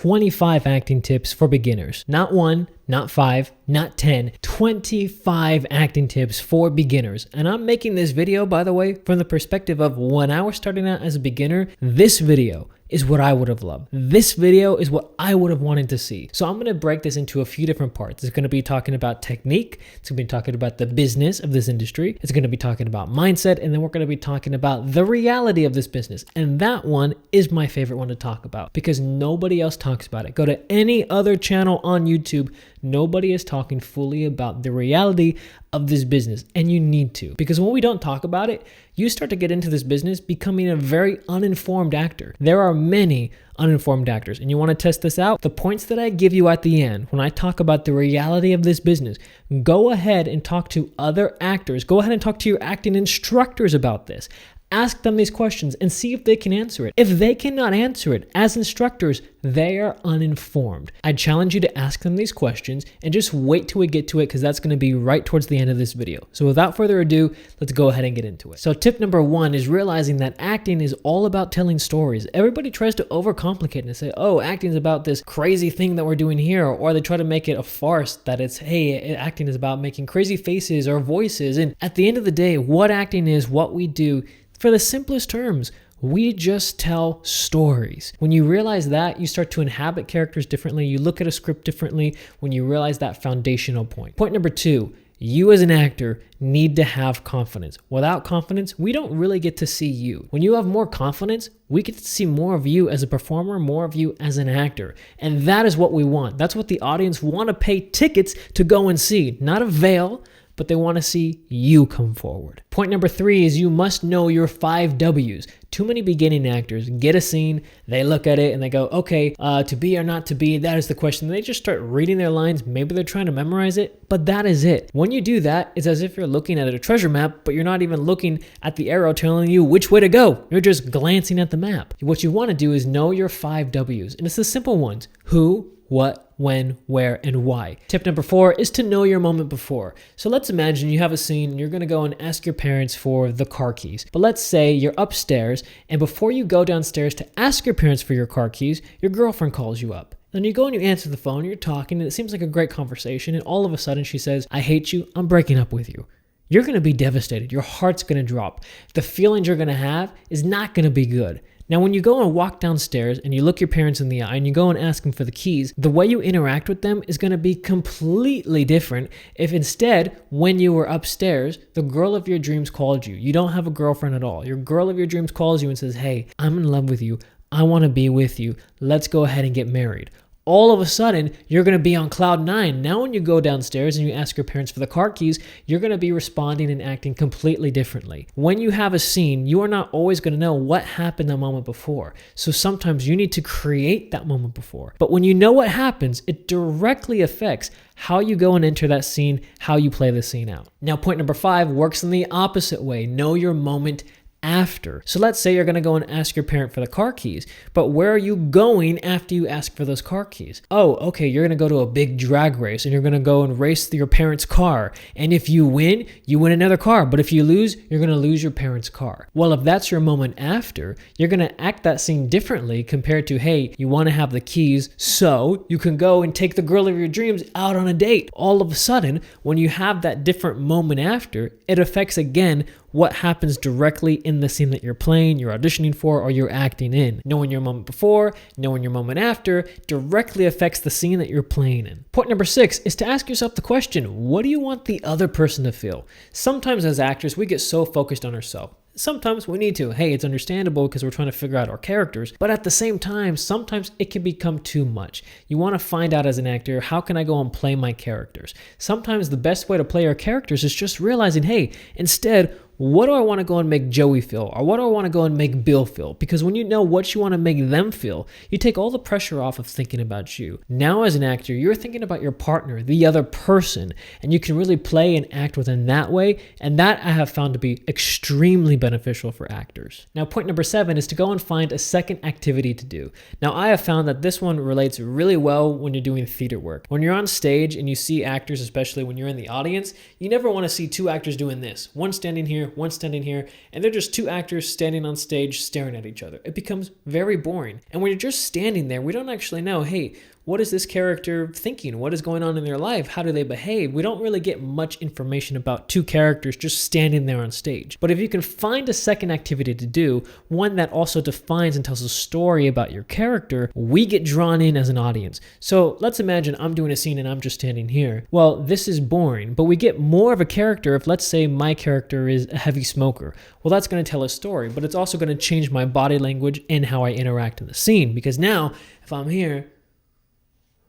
25 acting tips for beginners. Not 1, not 5, not 10, 25 acting tips for beginners. And I'm making this video, by the way, from the perspective of when I was starting out as a beginner. This video is what I would have loved. This video is what I would have wanted to see. So I'm going to break this into a few different parts. It's going to be talking about technique. It's going to be talking about the business of this industry. It's going to be talking about mindset. And then we're going to be talking about the reality of this business. And that one is my favorite one to talk about because nobody else talks about it. Go to any other channel on YouTube. Nobody is talking fully about the reality of this business, and you need to, because when we don't talk about it, you start to get into this business becoming a very uninformed actor. There are many uninformed actors, and you want to test this out? The points that I give you at the end when I talk about the reality of this business, go ahead and talk to other actors. Go ahead and talk to your acting instructors about this. Ask them these questions and see if they can answer it. If they cannot answer it, as instructors, they are uninformed. I challenge you to ask them these questions and just wait till we get to it because that's going to be right towards the end of this video. So without further ado, let's go ahead and get into it. So tip number 1 is realizing that acting is all about telling stories. Everybody tries to overcomplicate and say, oh, acting is about this crazy thing that we're doing here, or they try to make it a farce that it's, hey, acting is about making crazy faces or voices. And at the end of the day, what acting is, what we do, for the simplest terms, we just tell stories. When you realize that, you start to inhabit characters differently. You look at a script differently when you realize that foundational point. Point number 2, you as an actor need to have confidence. Without confidence, we don't really get to see you. When you have more confidence, we get to see more of you as a performer, more of you as an actor. And that is what we want. That's what the audience want to pay tickets to go and see. Not a veil, but they want to see you come forward. Point number 3 is you must know your 5 W's. Too many beginning actors get a scene, they look at it and they go, okay, to be or not to be, that is the question. They just start reading their lines. Maybe they're trying to memorize it, but that is it. When you do that, it's as if you're looking at a treasure map, but you're not even looking at the arrow telling you which way to go. You're just glancing at the map. What you want to do is know your 5 W's, and it's the simple ones: who, what, when, where, and why. Tip number 4 is to know your moment before. So let's imagine you have a scene and you're going to go and ask your parents for the car keys. But let's say you're upstairs, and before you go downstairs to ask your parents for your car keys, your girlfriend calls you up. Then you go and you answer the phone, you're talking, and it seems like a great conversation, and all of a sudden she says, I hate you, I'm breaking up with you. You're going to be devastated. Your heart's going to drop. The feelings you're going to have is not going to be good. Now, when you go and walk downstairs and you look your parents in the eye and you go and ask them for the keys, the way you interact with them is going to be completely different if instead, when you were upstairs, the girl of your dreams called you. You don't have a girlfriend at all. Your girl of your dreams calls you and says, hey, I'm in love with you. I want to be with you. Let's go ahead and get married. All of a sudden, you're going to be on cloud 9. Now, when you go downstairs and you ask your parents for the car keys, you're going to be responding and acting completely differently. When you have a scene, you are not always going to know what happened the moment before. So sometimes you need to create that moment before. But when you know what happens, it directly affects how you go and enter that scene, how you play the scene out. Now, point number 5 works in the opposite way. Know your moment after. So let's say you're going to go and ask your parent for the car keys, but where are you going after you ask for those car keys? Oh, okay, you're going to go to a big drag race and you're going to go and race your parents' car. And if you win another car. But if you lose, you're going to lose your parents' car. Well, if that's your moment after, you're going to act that scene differently compared to, hey, you want to have the keys so you can go and take the girl of your dreams out on a date. All of a sudden, when you have that different moment after, it affects again what happens directly in the scene that you're playing, you're auditioning for, or you're acting in. Knowing your moment before, knowing your moment after directly affects the scene that you're playing in. Point number 6 is to ask yourself the question, what do you want the other person to feel? Sometimes as actors, we get so focused on ourselves. Sometimes we need to. Hey, it's understandable because we're trying to figure out our characters. But at the same time, sometimes it can become too much. You want to find out as an actor, how can I go and play my characters? Sometimes the best way to play our characters is just realizing, hey, instead, what do I want to go and make Joey feel? Or what do I want to go and make Bill feel? Because when you know what you want to make them feel, you take all the pressure off of thinking about you. Now as an actor, you're thinking about your partner, the other person, and you can really play and act with them that way. And that I have found to be extremely beneficial for actors. Now, point number 7 is to go and find a second activity to do. Now, I have found that this one relates really well when you're doing theater work. When you're on stage and you see actors, especially when you're in the audience, you never want to see 2 actors doing this. One standing here, here, one standing here, and they're just two actors standing on stage staring at each other. It becomes very boring. And when you're just standing there, we don't actually know, hey, what is this character thinking? What is going on in their life? How do they behave? We don't really get much information about two characters just standing there on stage. But if you can find a second activity to do, one that also defines and tells a story about your character, we get drawn in as an audience. So let's imagine I'm doing a scene and I'm just standing here. Well, this is boring, but we get more of a character if, let's say, my character is a heavy smoker. Well, that's going to tell a story, but it's also going to change my body language and how I interact in the scene. Because now, if I'm here,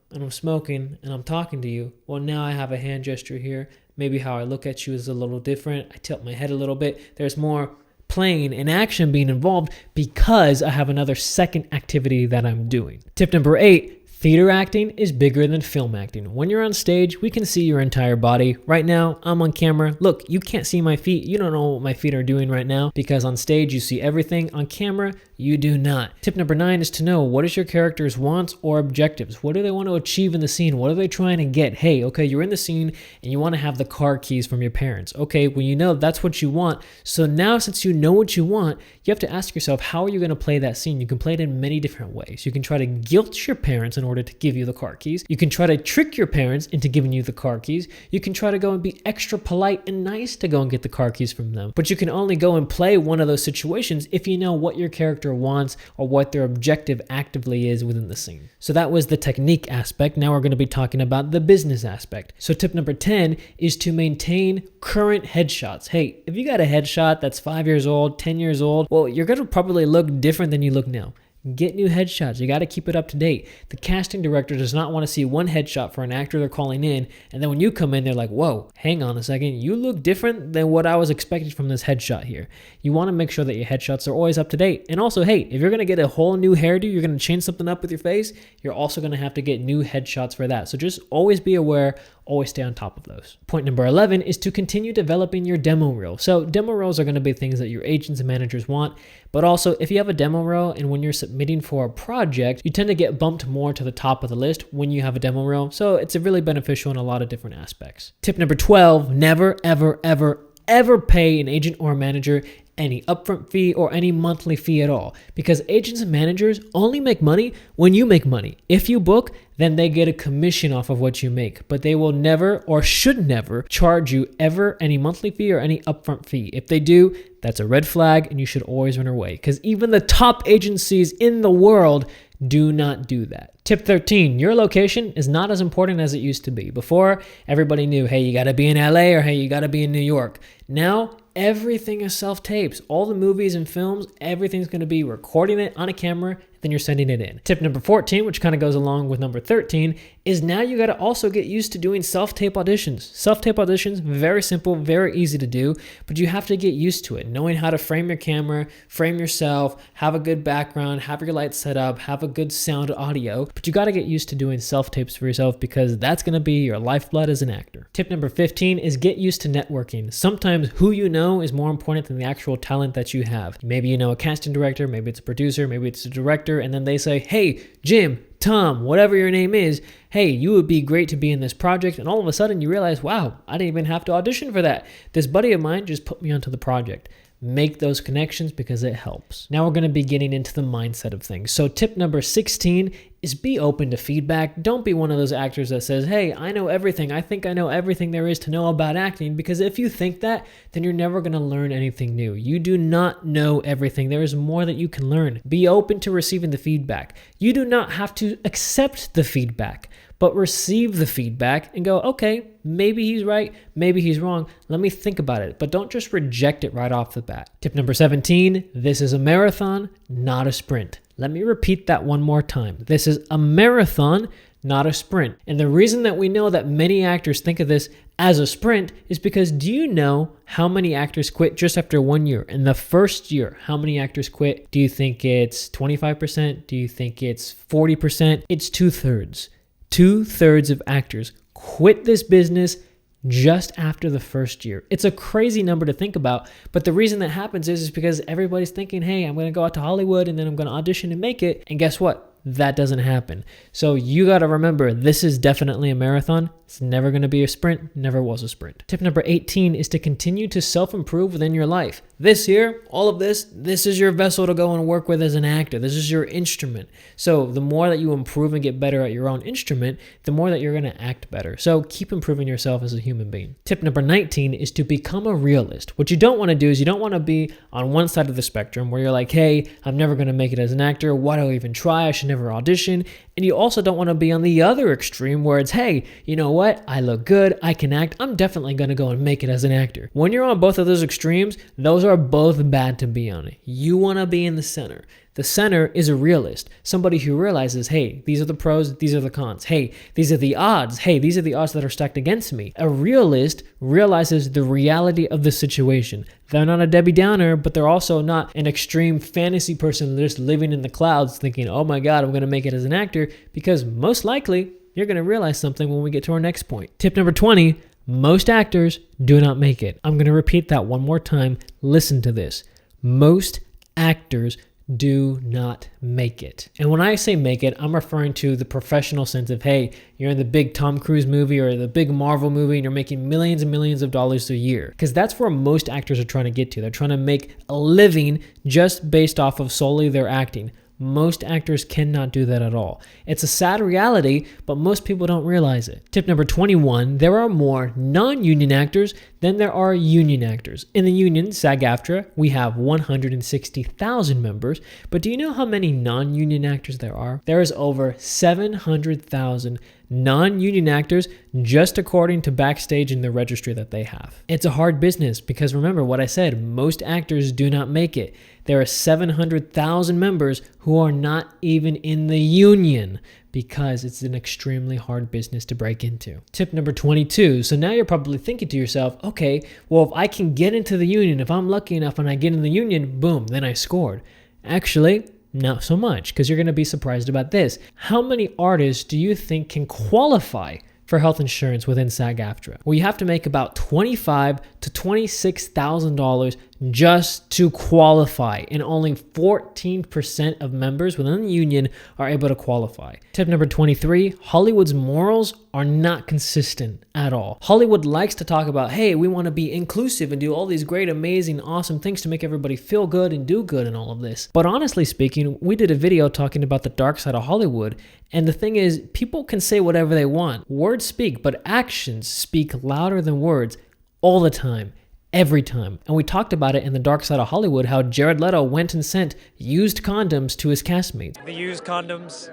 and I'm smoking and I'm talking to you, well, now I have a hand gesture here. Maybe how I look at you is a little different. I tilt my head a little bit. There's more playing and action being involved because I have another second activity that I'm doing. Tip number 8. Theater acting is bigger than film acting. When you're on stage, we can see your entire body. Right now, I'm on camera. Look, you can't see my feet. You don't know what my feet are doing right now because on stage, you see everything. On camera, you do not. Tip number 9 is to know what is your character's wants or objectives. What do they want to achieve in the scene? What are they trying to get? Hey, okay, you're in the scene and you want to have the car keys from your parents. Okay, well, you know that's what you want. So now since you know what you want, you have to ask yourself, how are you going to play that scene? You can play it in many different ways. You can try to guilt your parents in order to give you the car keys. You can try to trick your parents into giving you the car keys. You can try to go and be extra polite and nice to go and get the car keys from them. But you can only go and play one of those situations if you know what your character wants or what their objective actively is within the scene. So that was the technique aspect. Now we're going to be talking about the business aspect. So tip number 10 is to maintain current headshots. Hey, if you got a headshot that's 5 years old, 10 years old, well, you're going to probably look different than you look now. Get new headshots. You got to keep it up to date. The casting director does not want to see one headshot for an actor they're calling in, and then when you come in, they're like, whoa, hang on a second. You look different than what I was expecting from this headshot here. You want to make sure that your headshots are always up to date. And also, hey, if you're going to get a whole new hairdo, you're going to change something up with your face, you're also going to have to get new headshots for that. So just always be aware. Always stay on top of those. Point number 11 is to continue developing your demo reel. So demo reels are going to be things that your agents and managers want, but also if you have a demo reel and when you're submitting for a project, you tend to get bumped more to the top of the list when you have a demo reel. So it's really beneficial in a lot of different aspects. Tip number 12, never, ever, ever, ever pay an agent or a manager any upfront fee or any monthly fee at all, because agents and managers only make money when you make money. If you book, then they get a commission off of what you make, but they will never or should never charge you ever any monthly fee or any upfront fee. If they do, that's a red flag and you should always run away, because even the top agencies in the world do not do that. Tip 13, your location is not as important as it used to be. Before, everybody knew, hey, you got to be in LA or hey, you got to be in New York. Now, everything is self-tapes. All the movies and films, everything's going to be recording it on a camera, then you're sending it in. Tip number 14, which kind of goes along with number 13, is now you got to also get used to doing self-tape auditions. Self-tape auditions, very simple, very easy to do, but you have to get used to it. Knowing how to frame your camera, frame yourself, have a good background, have your lights set up, have a good sound audio, but you got to get used to doing self-tapes for yourself because that's going to be your lifeblood as an actor. Tip number 15 is get used to networking. Sometimes who you know is more important than the actual talent that you have. Maybe you know a casting director, maybe it's a producer, maybe it's a director, and then they say, hey, Jim, Tom, whatever your name is, hey, you would be great to be in this project. And all of a sudden you realize, wow, I didn't even have to audition for that. This buddy of mine just put me onto the project. Make those connections because it helps. Now we're going to be getting into the mindset of things. So tip number 16 is be open to feedback. Don't be one of those actors that says, hey, I know everything. I think I know everything there is to know about acting, because if you think that, then you're never going to learn anything new. You do not know everything. There is more that you can learn. Be open to receiving the feedback. You do not have to accept the feedback, but receive the feedback and go, okay, maybe he's right, maybe he's wrong. Let me think about it, but don't just reject it right off the bat. Tip number 17, this is a marathon, not a sprint. Let me repeat that one more time. This is a marathon, not a sprint. And the reason that we know that many actors think of this as a sprint is because do you know how many actors quit just after 1 year? In the first year, how many actors quit? Do you think it's 25%? Do you think it's 40%? It's 2/3. 2/3 of actors quit this business just after the first year. It's a crazy number to think about, but the reason that happens is because everybody's thinking, hey, I'm going to go out to Hollywood and then I'm going to audition and make it. And guess what? that doesn't happen. So you got to remember, this is definitely a marathon. It's never going to be a sprint, never was a sprint. Tip number 18 is to continue to self-improve within your life. This here, all of this is your vessel to go and work with as an actor. This is your instrument. So the more that you improve and get better at your own instrument, the more that you're going to act better. So keep improving yourself as a human being. Tip number 19 is to become a realist. What you don't want to do is you don't want to be on one side of the spectrum where you're like, hey, I'm never going to make it as an actor. Why do I even try? I should never audition. And you also don't want to be on the other extreme where it's, hey, you know what? I look good. I can act. I'm definitely going to go and make it as an actor. When you're on both of those extremes, those are both bad to be on. You want to be in the center. The center is a realist, somebody who realizes, hey, these are the pros, these are the cons. Hey, these are the odds. Hey, these are the odds that are stacked against me. A realist realizes the reality of the situation. They're not a Debbie Downer, but they're also not an extreme fantasy person just living in the clouds thinking, oh my God, I'm going to make it as an actor, because most likely you're going to realize something when we get to our next point. Tip number 20, most actors do not make it. I'm going to repeat that one more time. Listen to this. Most actors do not make it. And when I say make it, I'm referring to the professional sense of, hey, you're in the big Tom Cruise movie or the big Marvel movie and you're making millions and millions of dollars a year. Because that's where most actors are trying to get to. They're trying to make a living just based off of solely their acting. Most actors cannot do that at all. It's a sad reality, but most people don't realize it. Tip number 21, there are more non-union actors than there are union actors. In the union, SAG-AFTRA, we have 160,000 members, but do you know how many non-union actors there are? There is over 700,000 non-union actors just according to Backstage in the registry that they have. It's a hard business because remember what I said, most actors do not make it. There are 700,000 members who are not even in the union because it's an extremely hard business to break into. Tip number 22. So now you're probably thinking to yourself, okay, well, if I can get into the union, if I'm lucky enough and I get in the union, boom, then I scored. Actually, not so much, because you're going to be surprised about this. How many artists do you think can qualify for health insurance within SAG-AFTRA? Well, you have to make about $25,000 to $26,000 just to qualify, and only 14% of members within the union are able to qualify. Tip number 23, Hollywood's morals are not consistent at all. Hollywood likes to talk about, hey, we want to be inclusive and do all these great, amazing, awesome things to make everybody feel good and do good and all of this. But honestly speaking, we did a video talking about the dark side of Hollywood, and the thing is, people can say whatever they want. Words speak, but actions speak louder than words all the time. Every time. And we talked about it in The Dark Side of Hollywood, how Jared Leto went and sent used condoms to his castmates. The used condoms.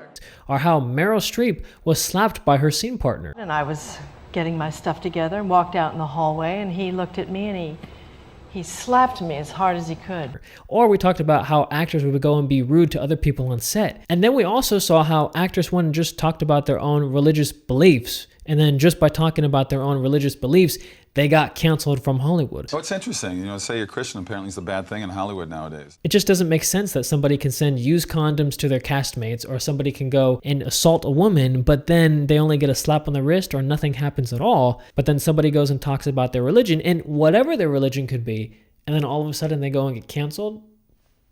Or how Meryl Streep was slapped by her scene partner. And I was getting my stuff together and walked out in the hallway and he looked at me and he slapped me as hard as he could. Or we talked about how actors would go and be rude to other people on set. And then we also saw how actors went and just talked about their own religious beliefs. And then just by talking about their own religious beliefs, they got canceled from Hollywood. So it's interesting, say you're Christian apparently is a bad thing in Hollywood nowadays. It just doesn't make sense that somebody can send used condoms to their castmates, or somebody can go and assault a woman, but then they only get a slap on the wrist or nothing happens at all. But then somebody goes and talks about their religion, and whatever their religion could be, and then all of a sudden they go and get canceled.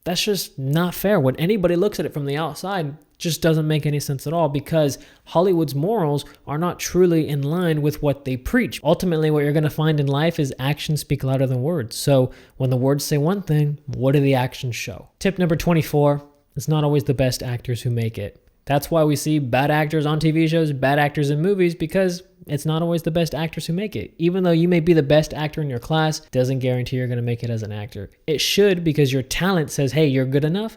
That's just not fair. When anybody looks at it from the outside, just doesn't make any sense at all, because Hollywood's morals are not truly in line with what they preach. Ultimately, what you're going to find in life is actions speak louder than words. So when the words say one thing, what do the actions show? Tip number 24, it's not always the best actors who make it. That's why we see bad actors on TV shows, bad actors in movies, because it's not always the best actors who make it. Even though you may be the best actor in your class, doesn't guarantee you're going to make it as an actor. It should, because your talent says, hey, you're good enough.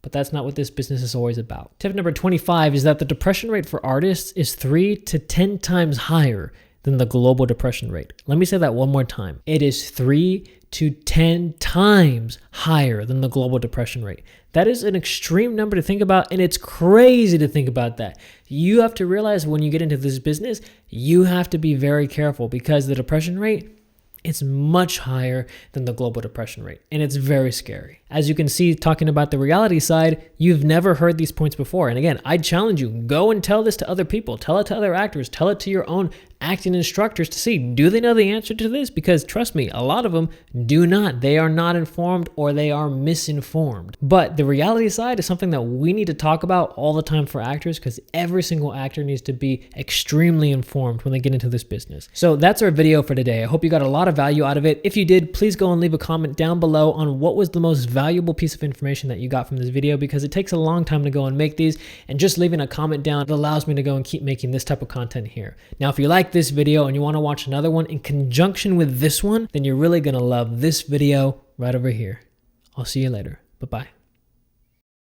But that's not what this business is always about. Tip number 25 is that the depression rate for artists is 3 to 10 times higher than the global depression rate. Let me say that one more time. It is 3 to 10 times higher than the global depression rate. That is an extreme number to think about, and it's crazy to think about that. You have to realize when you get into this business, you have to be very careful, because the depression rate, it's much higher than the global depression rate, and it's very scary. As you can see, talking about the reality side, you've never heard these points before. And again, I challenge you, go and tell this to other people. Tell it to other actors. Tell it to your own acting instructors to see, do they know the answer to this? Because trust me, a lot of them do not. They are not informed or they are misinformed. But the reality side is something that we need to talk about all the time for actors, because every single actor needs to be extremely informed when they get into this business. So that's our video for today. I hope you got a lot of value out of it. If you did, please go and leave a comment down below on what was the most valuable piece of information that you got from this video, because it takes a long time to go and make these, and just leaving a comment down, it allows me to go and keep making this type of content here. Now, if you like this video and you want to watch another one in conjunction with this one, then you're really going to love this video right over here. I'll see you later. Bye-bye.